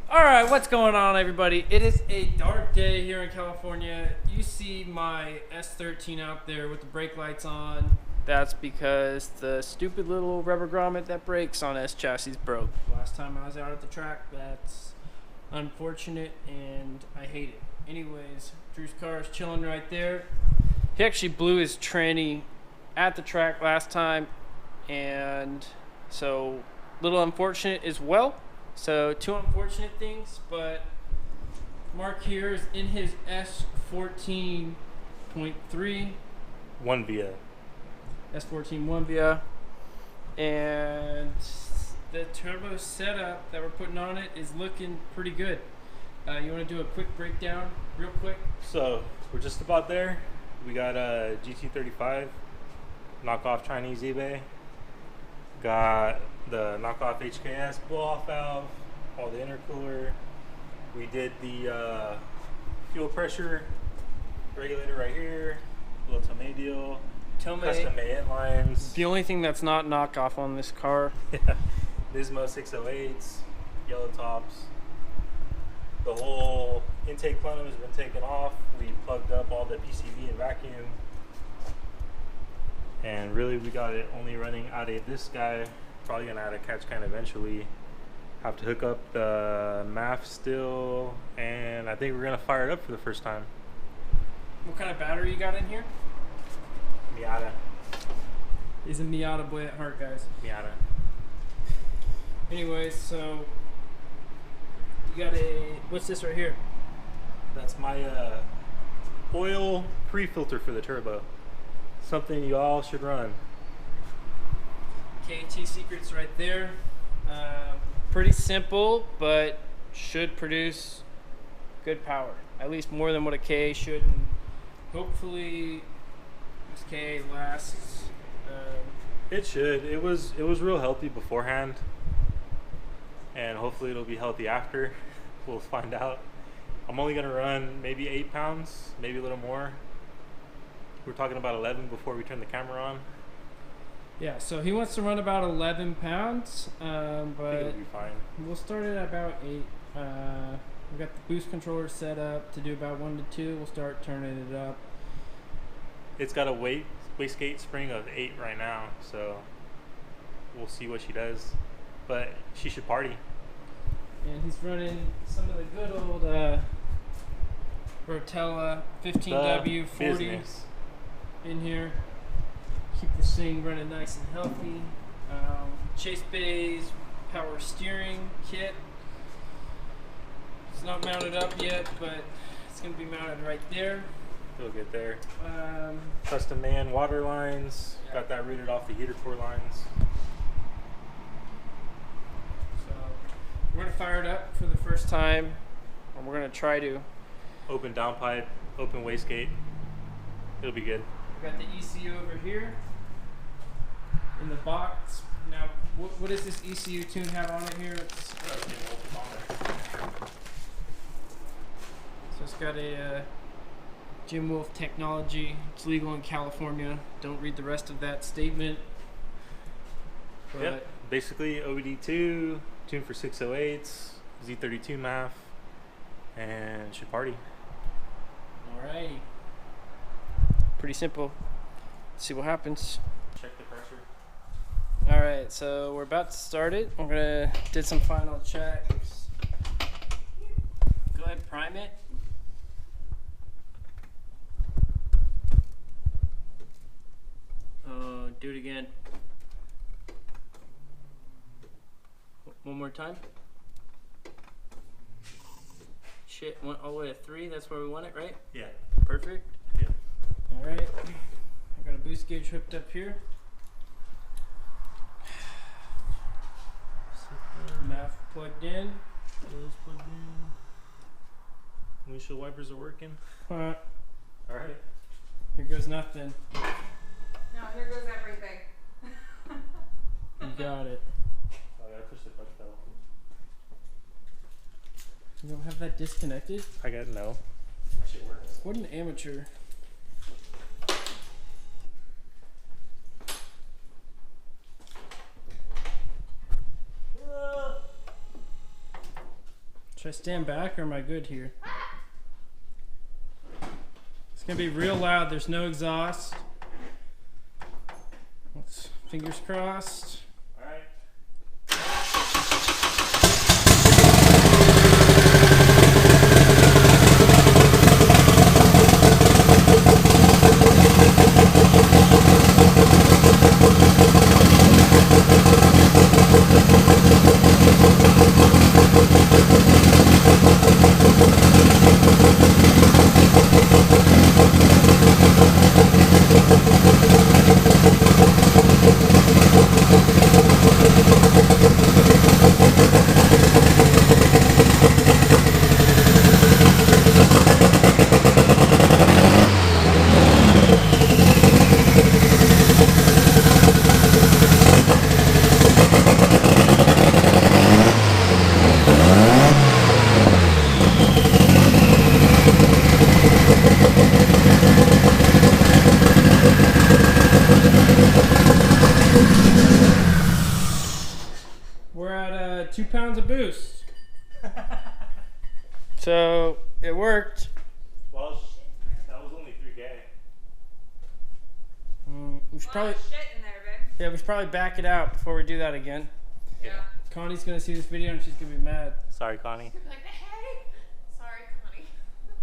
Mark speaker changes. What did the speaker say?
Speaker 1: Alright, what's going on, everybody? It is a dark day here in California. You see my S13 out there with the brake lights on. That's because the stupid little rubber grommet that brakes on S chassis broke. Last time I was out at the track, that's unfortunate and I hate it. Anyways, Drew's car is chilling right there. He actually blew his tranny at the track last time, and so little unfortunate as well. So two unfortunate things, but Mark here is in his s14.3
Speaker 2: ONEVIA.
Speaker 1: S14 ONEVIA, and the turbo setup that we're putting on it is looking pretty good. You want to do a quick breakdown real quick?
Speaker 2: So we're just about there. We got a GT35 knockoff Chinese eBay. Got the knockoff HKS blow-off valve, all the intercooler. We did the fuel pressure regulator right here, little Tomei deal, custom made lines.
Speaker 1: The only thing that's not knockoff on this car.
Speaker 2: Yeah, Nismo 608s, yellow tops. The whole intake plenum has been taken off. We plugged up all the PCV and vacuum. And really we got it only running out of this guy. Probably gonna add a catch can eventually. Have to hook up the MAF still, and I think we're gonna fire it up for the first time.
Speaker 1: What kind of battery you got in here?
Speaker 2: Miata.
Speaker 1: He's a Miata boy at heart, guys.
Speaker 2: Miata.
Speaker 1: Anyways, so you got a, what's this right here?
Speaker 2: That's my oil pre-filter for the turbo. Something you all should run.
Speaker 1: KT secrets right there. Pretty simple, but should produce good power. At least more than what a KA should. And hopefully this KA lasts.
Speaker 2: It should. It was real healthy beforehand, and hopefully it'll be healthy after. We'll find out. I'm only gonna run maybe 8 pounds, maybe a little more. We're talking about 11 before we turn the camera on.
Speaker 1: Yeah, so he wants to run about 11 pounds, but
Speaker 2: I think it'll be fine.
Speaker 1: We'll start it at about 8. We've got the boost controller set up to do about 1 to 2. We'll start turning it up.
Speaker 2: It's got a wastegate spring of 8 right now, so we'll see what she does. But she should party.
Speaker 1: And he's running some of the good old Rotella 15W40 in here. Keep this thing running nice and healthy. Chase Bay's power steering kit. It's not mounted up yet, but it's going to be mounted right there.
Speaker 2: It'll get there. Custom man water lines.
Speaker 1: Yeah.
Speaker 2: Got that routed off the heater core lines.
Speaker 1: So we're going to fire it up for the first time, and we're going to try to
Speaker 2: Open downpipe, open wastegate. It'll be good.
Speaker 1: We've got the ECU over here in the box. Now, what does this ECU tune have on it here? So it's got a Jim Wolf technology. It's legal in California. Don't read the rest of that statement. But
Speaker 2: Yep. Basically OBD2, tuned for 608s, Z32 MAF, and should party.
Speaker 1: Alrighty. Pretty simple. Let's see what happens.
Speaker 2: Check the pressure.
Speaker 1: Alright, so we're about to start it. We're gonna did some final checks. Go ahead, prime it. Oh, do it again. One more time. Shit, went all the way to 3. That's where we want it, right?
Speaker 2: Yeah.
Speaker 1: Perfect.
Speaker 2: Yep.
Speaker 1: Alright. I got a boost gauge hooked up here. MAF plugged in.
Speaker 2: Those plugged in. Windshield wipers are working.
Speaker 1: Alright.
Speaker 2: Alright.
Speaker 1: Here goes nothing.
Speaker 3: No, here goes everything.
Speaker 1: You got it.
Speaker 2: Oh, I gotta push the clutch pedal.
Speaker 1: You don't have that disconnected?
Speaker 2: I got no. That shit works.
Speaker 1: What an amateur. Should I stand back or am I good here? It's gonna be real loud. There's no exhaust. Fingers crossed.
Speaker 2: All right.
Speaker 1: We're at 2 pounds of boost. So it worked.
Speaker 2: Well, that was only 3K.
Speaker 1: We should probably,
Speaker 3: shit in there, babe.
Speaker 1: yeah, we should probably back it out before we do that again.
Speaker 3: Yeah.
Speaker 1: Connie's gonna see this video and she's gonna be mad.
Speaker 2: Sorry, Connie.
Speaker 3: Like,